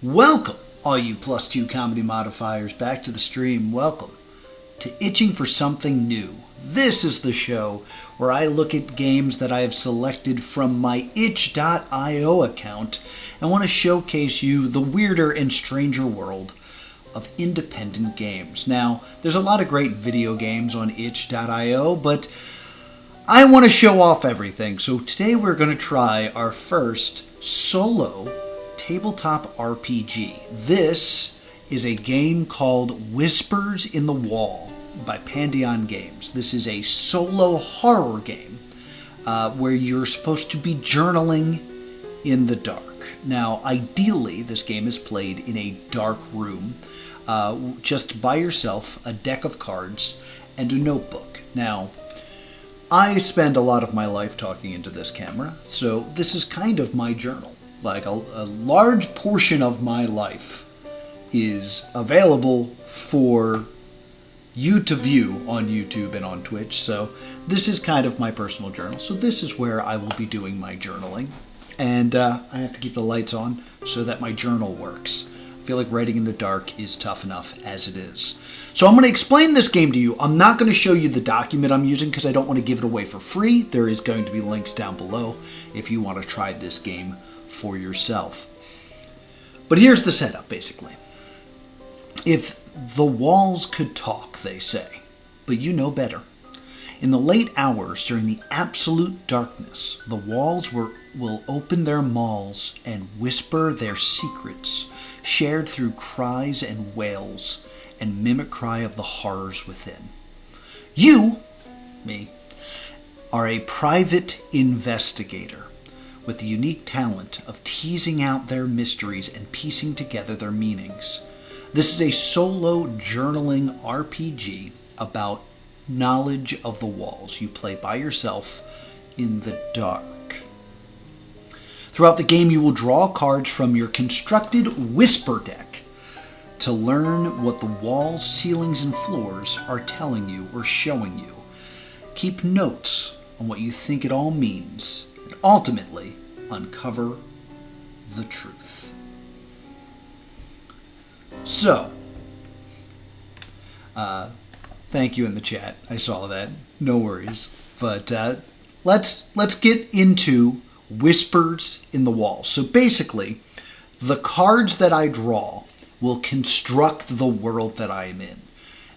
Welcome, all you +2 comedy modifiers, back to the stream. Welcome to Itching for Something New. This is the show where I look at games that I have selected from my itch.io account and want to showcase you the weirder and stranger world of independent games. Now, there's a lot of great video games on itch.io, but I want to show off everything. So today we're going to try our first solo tabletop RPG. This is a game called Whispers in the Wall by Pandion Games. This is a solo horror game where you're supposed to be journaling in the dark. Now, ideally, this game is played in a dark room, just by yourself, a deck of cards, and a notebook. Now, I spend a lot of my life talking into this camera, so this is kind of my journal. Like a large portion of my life is available for you to view on YouTube and on Twitch. So this is kind of my personal journal. So this is where I will be doing my journaling. And I have to keep the lights on so that my journal works. I feel like writing in the dark is tough enough as it is. So I'm going to explain this game to you. I'm not going to show you the document I'm using because I don't want to give it away for free. There is going to be links down below if you want to try this game for yourself. But here's the setup, basically. If the walls could talk, they say, but you know better. In the late hours during the absolute darkness, the walls will open their mauls and whisper their secrets, shared through cries and wails and mimicry of the horrors within. You, me, are a private investigator with the unique talent of teasing out their mysteries and piecing together their meanings. This is a solo journaling RPG about knowledge of the walls. You play by yourself in the dark. Throughout the game, you will draw cards from your constructed Whisper deck to learn what the walls, ceilings, and floors are telling you or showing you. Keep notes on what you think it all means, and ultimately uncover the truth. So, thank you in the chat. I saw that. No worries. But let's get into Whispers in the Wall. So basically, the cards that I draw will construct the world that I am in.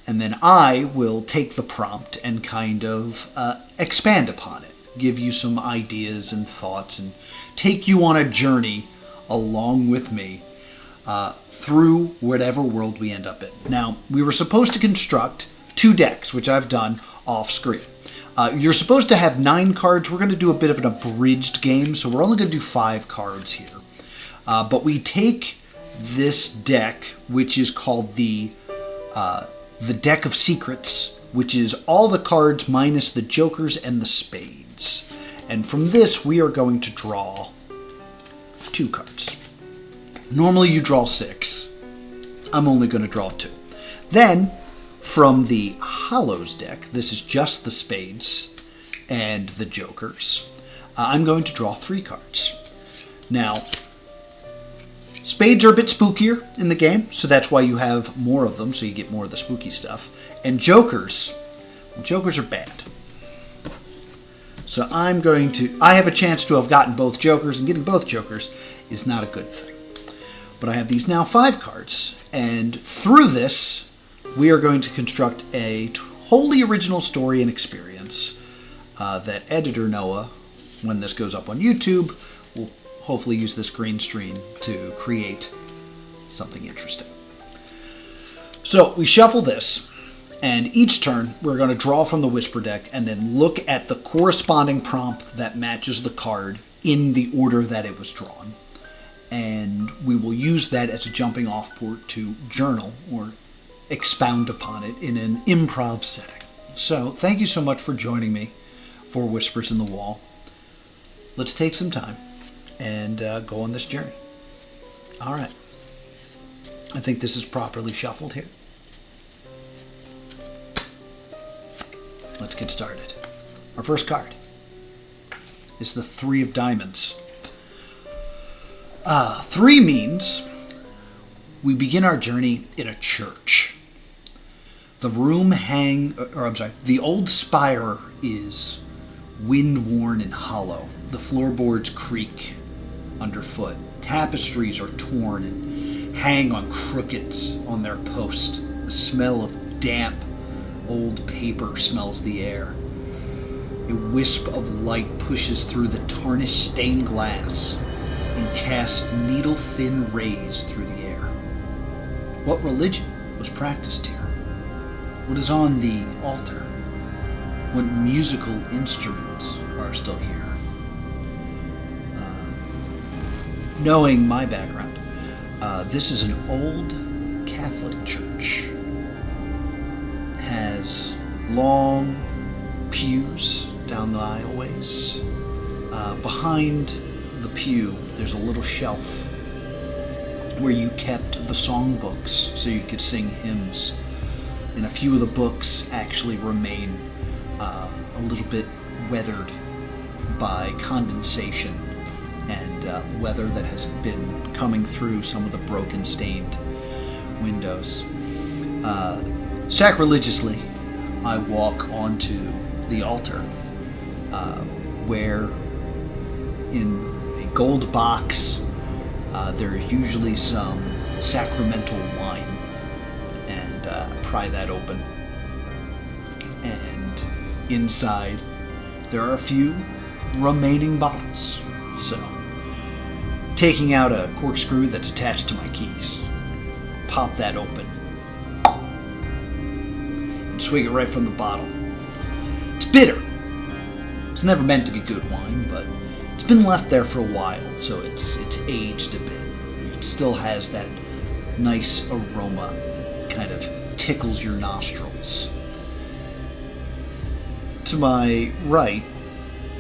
And then I will take the prompt and kind of expand upon it. Give you some ideas and thoughts and take you on a journey along with me through whatever world we end up in. Now, we were supposed to construct 2 decks, which I've done off screen. You're supposed to have 9 cards. We're going to do a bit of an abridged game, so we're only going to do 5 cards here. But we take this deck, which is called the Deck of Secrets, which is all the cards minus the jokers and the spades. And from this, we are going to draw 2 cards. Normally you draw 6. I'm only going to draw 2. Then, from the Hollows deck, this is just the spades and the jokers, I'm going to draw 3 cards. Now, spades are a bit spookier in the game, so that's why you have more of them, so you get more of the spooky stuff. And jokers are bad. So I have a chance to have gotten both jokers, and getting both jokers is not a good thing. But I have these now 5 cards, and through this, we are going to construct a wholly original story and experience that editor Noah, when this goes up on YouTube, will hopefully use this green screen to create something interesting. So we shuffle this, and each turn we're going to draw from the Whisper deck and then look at the corresponding prompt that matches the card in the order that it was drawn. And we will use that as a jumping off point to journal or expound upon it in an improv setting. So thank you so much for joining me for Whispers in the Wall. Let's take some time and go on this journey. All right. I think this is properly shuffled here. Let's get started. Our first card is the 3 of Diamonds. 3 means We begin our journey in a church. The old spire is wind-worn and hollow. The floorboards creak underfoot. Tapestries are torn and hang on crookeds on their post. The smell of damp, old paper smells the air. A wisp of light pushes through the tarnished stained glass and casts needle-thin rays through the air. What religion was practiced here? What is on the altar? What musical instruments are still here? Knowing my background, this is an old Catholic church. It has long pews down the aisleways. Behind the pew, there's a little shelf where you kept the songbooks so you could sing hymns. And a few of the books actually remain a little bit weathered by condensation and weather that has been coming through some of the broken, stained windows. Sacrilegiously, I walk onto the altar, where in a gold box there's usually some sacramental wine, and pry that open. And inside there are a few remaining bottles. So, taking out a corkscrew that's attached to my keys, pop that open, and swig it right from the bottle. It's bitter. It's never meant to be good wine, but it's been left there for a while, so it's aged a bit. It still has that nice aroma, kind of tickles your nostrils. To my right,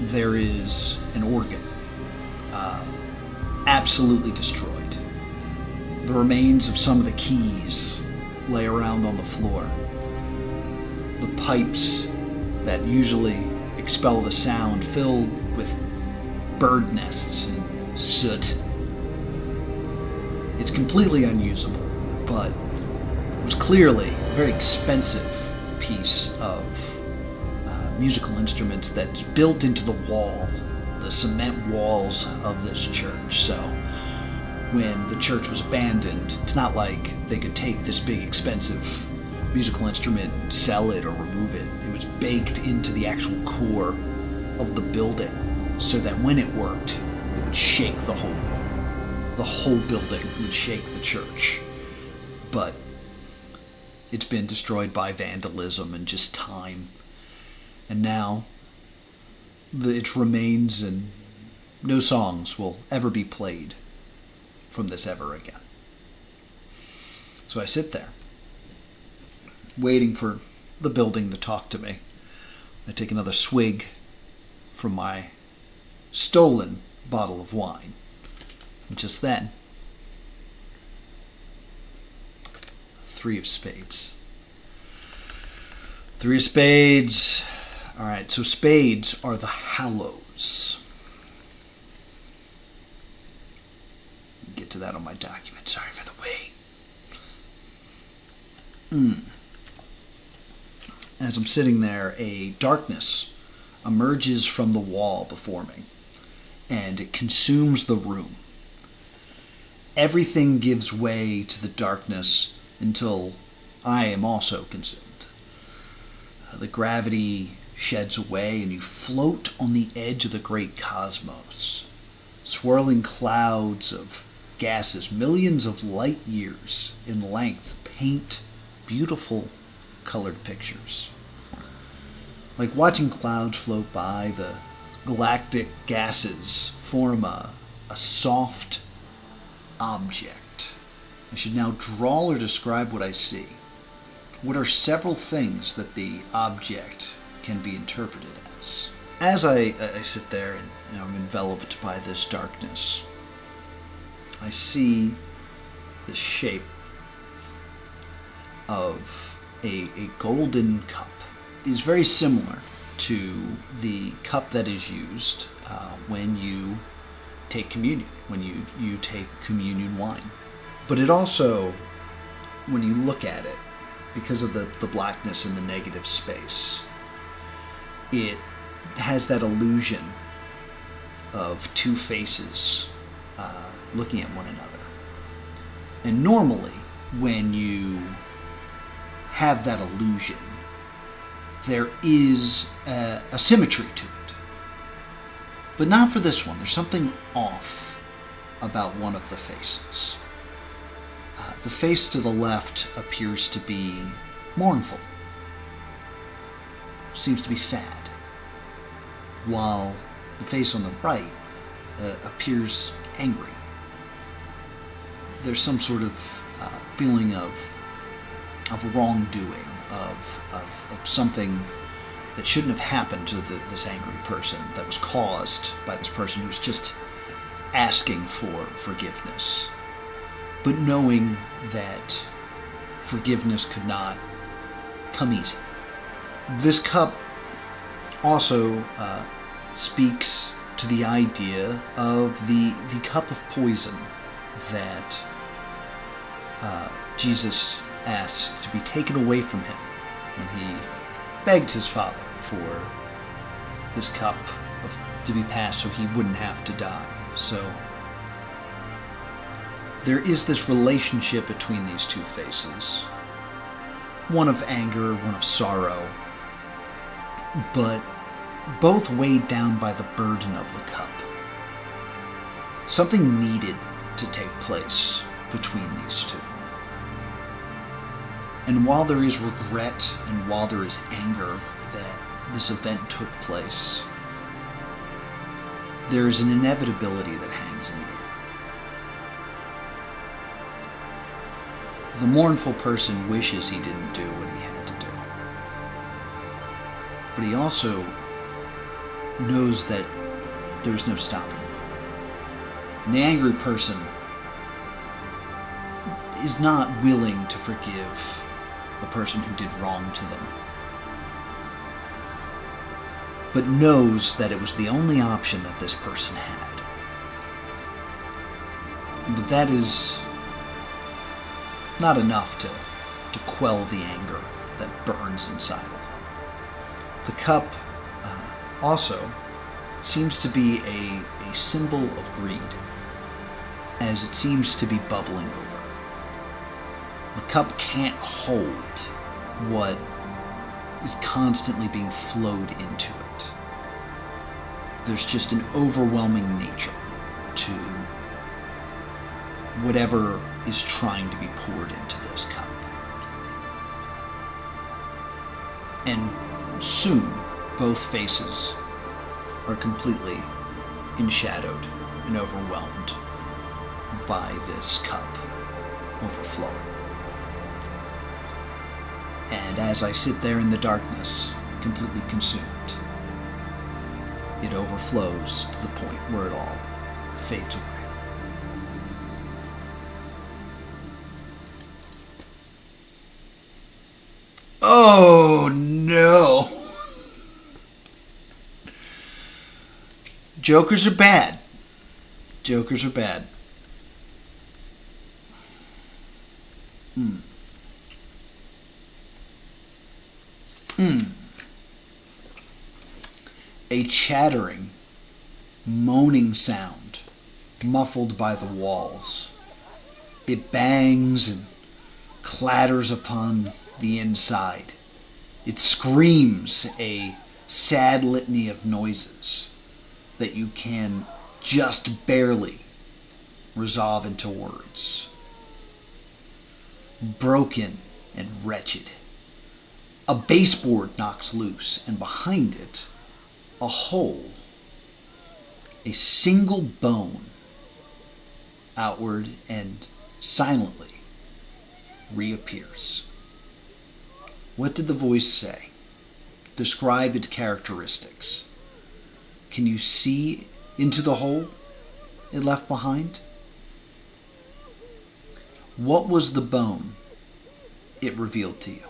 there is an organ, absolutely destroyed. The remains of some of the keys lay around on the floor. The pipes that usually expel the sound filled with bird nests and soot. It's completely unusable, but it was clearly a very expensive piece of musical instruments that's built into the wall, the cement walls of this church. So when the church was abandoned, it's not like they could take this big expensive musical instrument and sell it or remove it. It was baked into the actual core of the building so that when it worked, it would shake the whole building would shake the church. But it's been destroyed by vandalism and just time. And now it remains, and no songs will ever be played from this ever again. So I sit there, waiting for the building to talk to me. I take another swig from my stolen bottle of wine. And just then, three of spades. Three of spades. All right, so spades are the hallows. Get to that on my document. Sorry for the wait. As I'm sitting there, a darkness emerges from the wall before me, and it consumes the room. Everything gives way to the darkness until I am also consumed. The gravity sheds away, and you float on the edge of the great cosmos. Swirling clouds of gases, millions of light years in length, paint beautiful colored pictures. Like watching clouds float by, the galactic gases form a soft object. I should now draw or describe what I see. What are several things that the object can be interpreted as? As I sit there and I'm enveloped by this darkness, I see the shape of a golden cup. It's very similar to the cup that is used when you take communion, when you take communion wine. But it also, when you look at it, because of the blackness and the negative space, it has that illusion of two faces looking at one another. And normally, when you have that illusion, there is a symmetry to it. But not for this one. There's something off about one of the faces. The face to the left appears to be mournful. Seems to be sad. While the face on the right appears angry. There's some sort of feeling of wrongdoing, of something that shouldn't have happened to this angry person, that was caused by this person who was just asking for forgiveness, but knowing that forgiveness could not come easy. This cup also speaks to the idea of the cup of poison that Jesus asked to be taken away from him when he begged his Father for this cup to be passed so he wouldn't have to die. So there is this relationship between these two faces. One of anger, one of sorrow, but both weighed down by the burden of the cup. Something needed to take place between these two. And while there is regret and while there is anger that this event took place, there is an inevitability that hangs in the air. The mournful person wishes he didn't do what he had to do. But he also knows that there's no stopping him. And the angry person is not willing to forgive the person who did wrong to them, but knows that it was the only option that this person had. But that is not enough to quell the anger that burns inside of him. The cup also seems to be a symbol of greed, as it seems to be bubbling over. The cup can't hold what is constantly being flowed into it. There's just an overwhelming nature to whatever is trying to be poured into this cup. And soon, both faces are completely enshadowed and overwhelmed by this cup overflowing. And as I sit there in the darkness, completely consumed, it overflows to the point where it all fades away. Oh no! Jokers are bad. Jokers are bad. A chattering, moaning sound, muffled by the walls. It bangs and clatters upon the inside. It screams a sad litany of noises that you can just barely resolve into words. Broken and wretched. A baseboard knocks loose, and behind it, a hole, a single bone, outward and silently reappears. What did the voice say? Describe its characteristics. Can you see into the hole it left behind? What was the bone it revealed to you?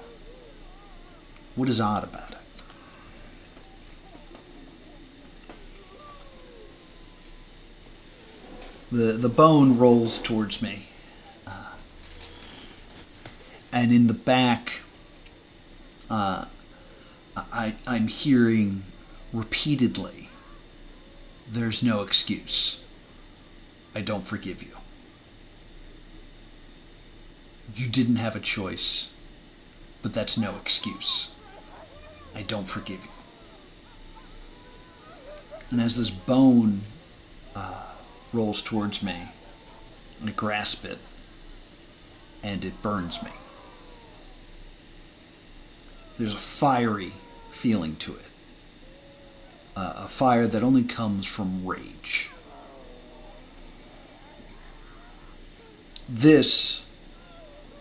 What is odd about it? The bone rolls towards me, And in the back, I'm hearing repeatedly, "There's no excuse. I don't forgive you. You didn't have a choice, but that's no excuse. I don't forgive you." And as this bone rolls towards me, I grasp it, and it burns me. There's a fiery feeling to it. A fire that only comes from rage. This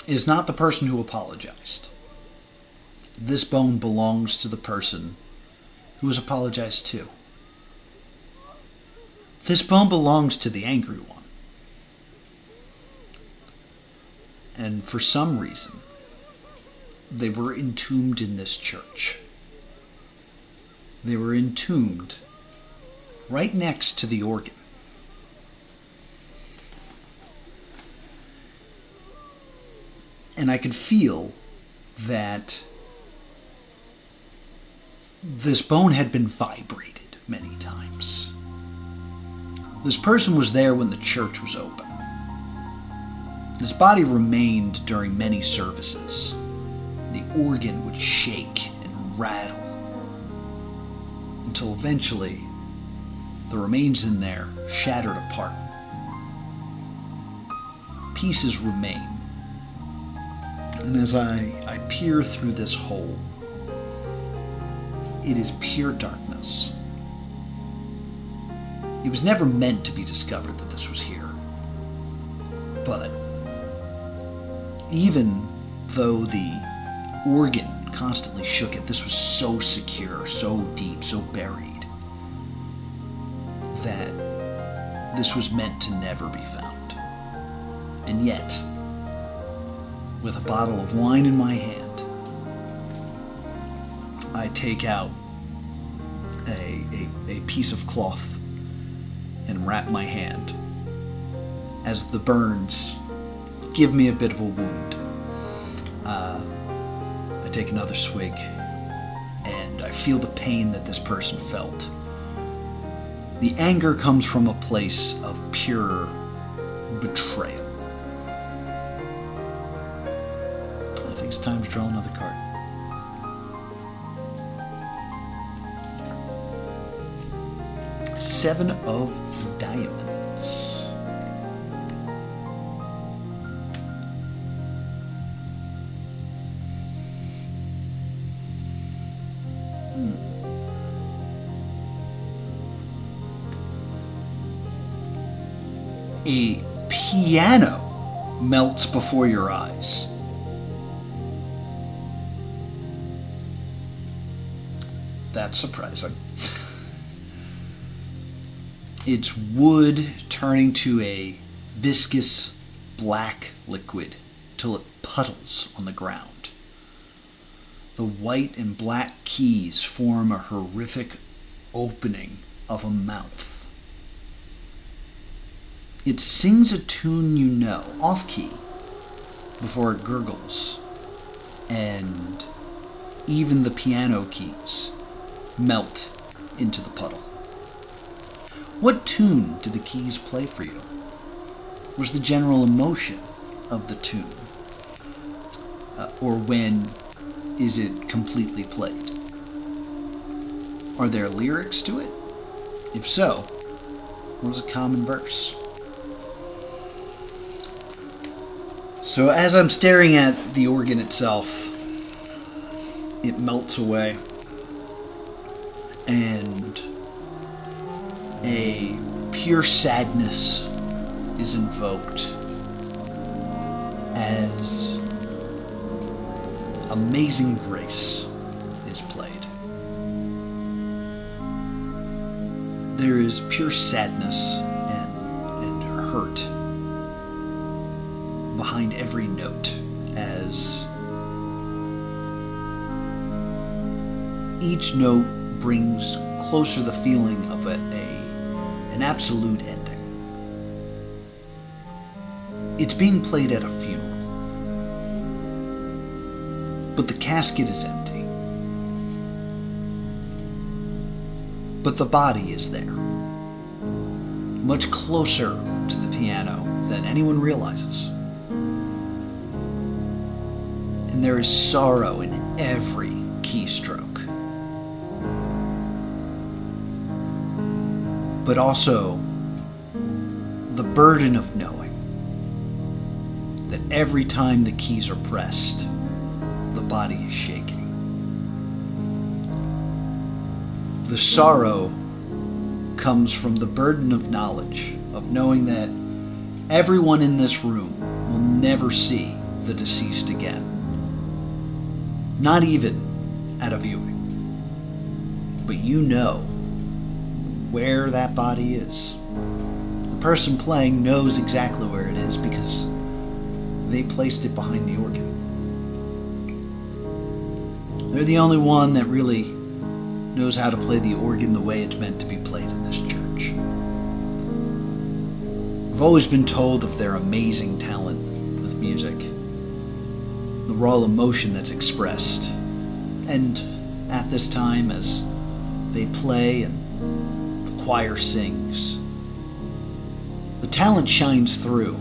is not the person who apologized. This bone belongs to the person who was apologized to. This bone belongs to the angry one. And for some reason, they were entombed in this church. They were entombed right next to the organ. And I could feel that this bone had been vibrated many times. This person was there when the church was open. This body remained during many services. The organ would shake and rattle until eventually the remains in there shattered apart. Pieces remain. And as I peer through this hole, it is pure darkness. It was never meant to be discovered that this was here. But even though the organ constantly shook it, this was so secure, so deep, so buried, that this was meant to never be found. And yet, with a bottle of wine in my hand, I take out a piece of cloth and wrap my hand as the burns give me a bit of a wound. I take another swig and I feel the pain that this person felt. The anger comes from a place of pure betrayal. I think it's time to draw another card. Seven of Diamonds. A piano melts before your eyes. That's surprising. It's wood turning to a viscous black liquid till it puddles on the ground. The white and black keys form a horrific opening of a mouth. It sings a tune you know, off-key, before it gurgles, and even the piano keys melt into the puddle. What tune did the keys play for you? Was the general emotion of the tune? Or when is it completely played? Are there lyrics to it? If so, what is a common verse? So as I'm staring at the organ itself, it melts away, and a pure sadness is invoked as Amazing Grace is played. There is pure sadness and hurt behind every note as each note brings closer the feeling of an absolute ending. It's being played at a funeral. but the casket is empty. But the body is there, much closer to the piano than anyone realizes. And there is sorrow in every keystroke, but also the burden of knowing that every time the keys are pressed, the body is shaking. The sorrow comes from the burden of knowledge, of knowing that everyone in this room will never see the deceased again. Not even at a viewing. But you know where that body is. The person playing knows exactly where it is because they placed it behind the organ. They're the only one that really knows how to play the organ the way it's meant to be played in this church. I've always been told of their amazing talent with music, the raw emotion that's expressed, and at this time as they play and the choir sings, the talent shines through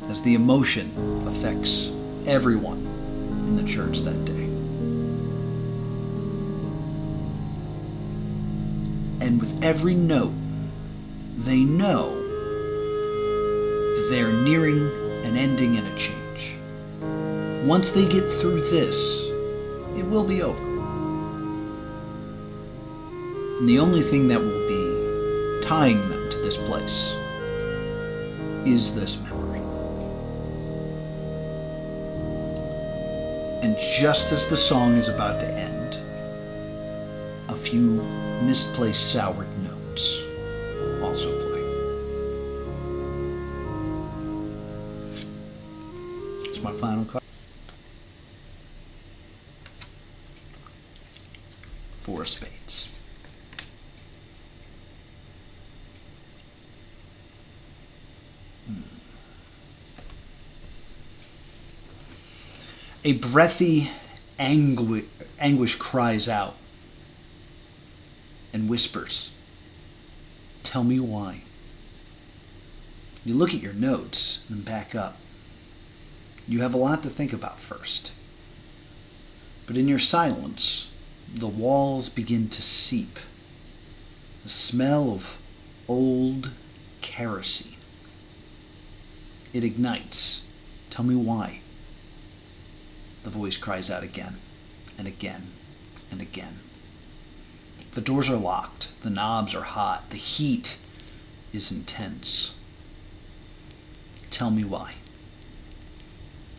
as the emotion affects everyone in the church that day. And with every note, they know that they are nearing an ending and a change. Once they get through this, it will be over. And the only thing that will be tying them to this place is this memory. And just as the song is about to end, a few misplaced soured notes also play. It's my final card. Four of spades. A breathy anguish cries out and whispers, "Tell me why." You look at your notes and back up. You have a lot to think about first. But in your silence, the walls begin to seep. The smell of old kerosene. It ignites. Tell me why. The voice cries out again and again and again. The doors are locked. The knobs are hot. The heat is intense. Tell me why.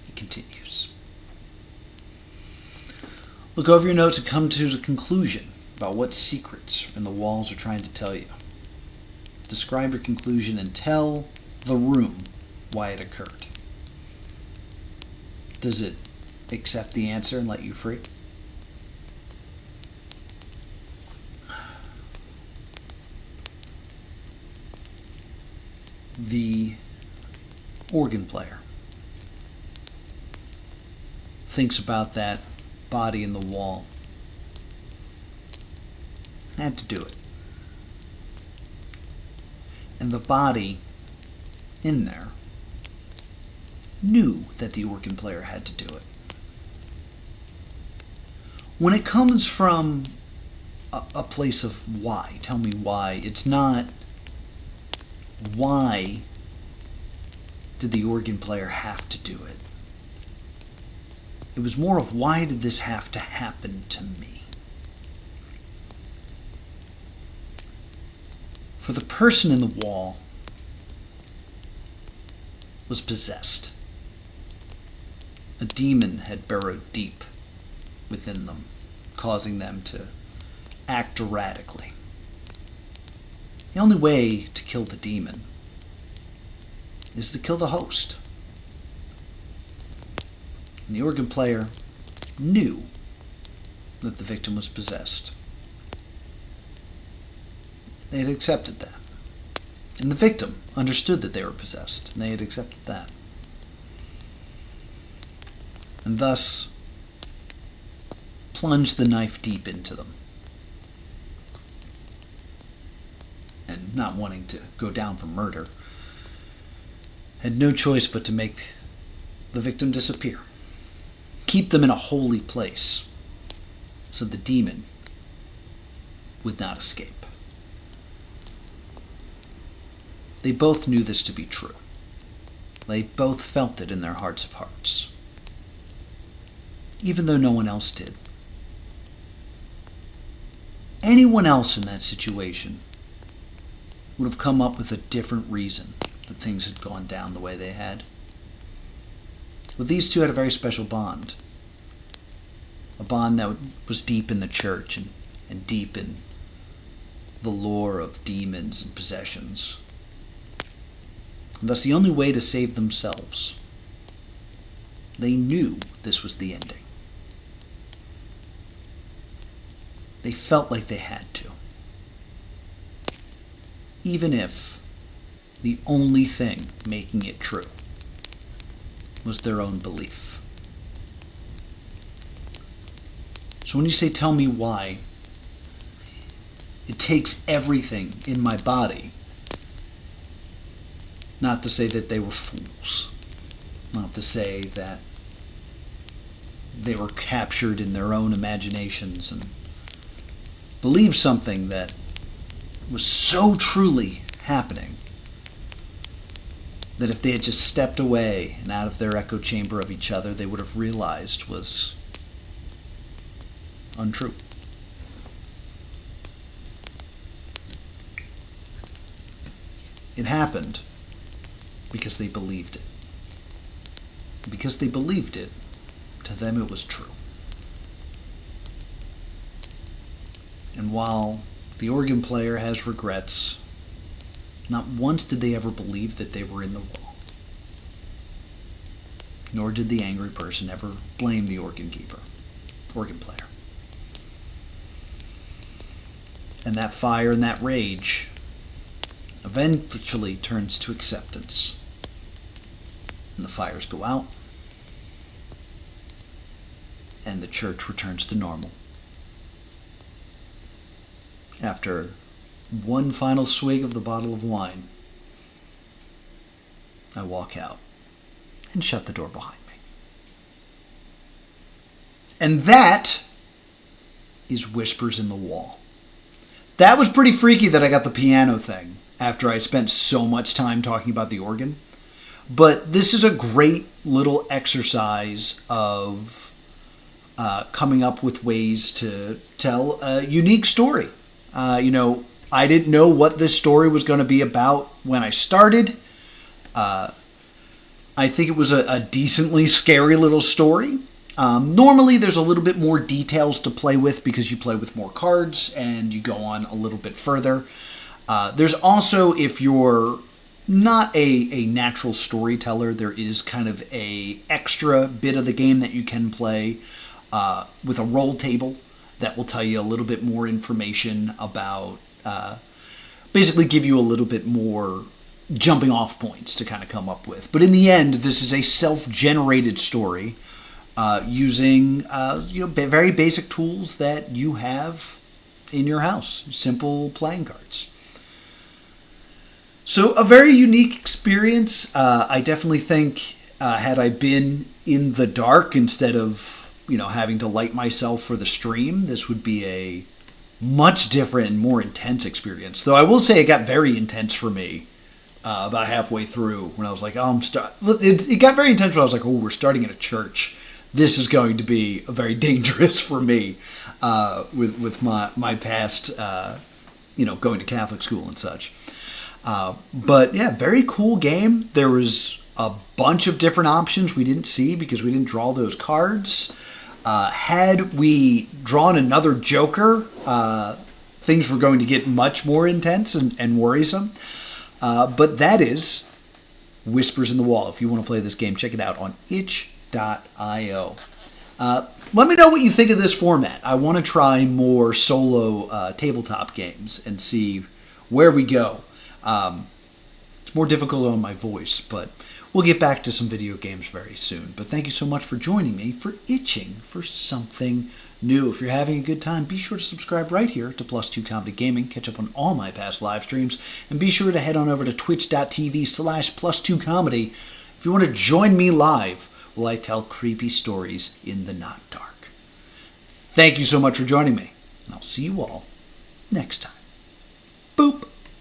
It continues. Look over your notes and come to the conclusion about what secrets in the walls are trying to tell you. Describe your conclusion and tell the room why it occurred. Does it accept the answer and let you free? The organ player thinks about that body in the wall. Had to do it. And the body in there knew that the organ player had to do it. When it comes from a place of why, tell me why, it's not why did the organ player have to do it. It was more of why did this have to happen to me? For the person in the wall was possessed. A demon had burrowed deep within them, causing them to act erratically. The only way to kill the demon is to kill the host. And the organ player knew that the victim was possessed. They had accepted that. And the victim understood that they were possessed, and they had accepted that. And thus, plunged the knife deep into them. And not wanting to go down for murder, had no choice but to make the victim disappear. Keep them in a holy place so the demon would not escape. They both knew this to be true. They both felt it in their hearts of hearts, even though no one else did. Anyone else in that situation would have come up with a different reason that things had gone down the way they had. But these two had a very special bond. A bond that was deep in the church and deep in the lore of demons and possessions. And thus the only way to save themselves. They knew this was the ending. They felt like they had to. Even if the only thing making it true was their own belief. So when you say, tell me why, it takes everything in my body not to say that they were fools, not to say that they were captured in their own imaginations and believed something that was so truly happening that if they had just stepped away and out of their echo chamber of each other, they would have realized was untrue. It happened because they believed it. Because they believed it, to them it was true. And while the organ player has regrets, not once did they ever believe that they were in the wrong. Nor did the angry person ever blame the organ player. And that fire and that rage eventually turns to acceptance. And the fires go out, and the church returns to normal. After one final swig of the bottle of wine, I walk out and shut the door behind me. And that is Whispers in the Wall. That was pretty freaky that I got the piano thing after I spent so much time talking about the organ. But this is a great little exercise of coming up with ways to tell a unique story. I didn't know what this story was going to be about when I started. I think it was a decently scary little story. Normally there's a little bit more details to play with because you play with more cards and you go on a little bit further. There's also, if you're not a natural storyteller, there is kind of a extra bit of the game that you can play with a roll table that will tell you a little bit more information about, basically give you a little bit more jumping off points to kind of come up with. But in the end, this is a self-generated story using very basic tools that you have in your house, simple playing cards. So a very unique experience. I definitely think had I been in the dark instead of having to light myself for the stream, this would be a much different and more intense experience. Though I will say it got very intense for me about halfway through when I was like, it got very intense when I was like, we're starting at a church. This is going to be very dangerous for me with my past, going to Catholic school and such. But yeah, very cool game. There was a bunch of different options we didn't see because we didn't draw those cards. Had we drawn another Joker, things were going to get much more intense and worrisome. But that is Whispers in the Wall. If you want to play this game, check it out on itch.io. Let me know what you think of this format. I want to try more solo tabletop games and see where we go. It's more difficult on my voice, but we'll get back to some video games very soon. But thank you so much for joining me for Itching for Something new. If you're having a good time, be sure to subscribe right here to Plus 2 Comedy Gaming. Catch up on all my past live streams. And be sure to head on over to twitch.tv/plus2comedy if you want to join me live while I tell creepy stories in the not dark. Thank you so much for joining me, and I'll see you all next time.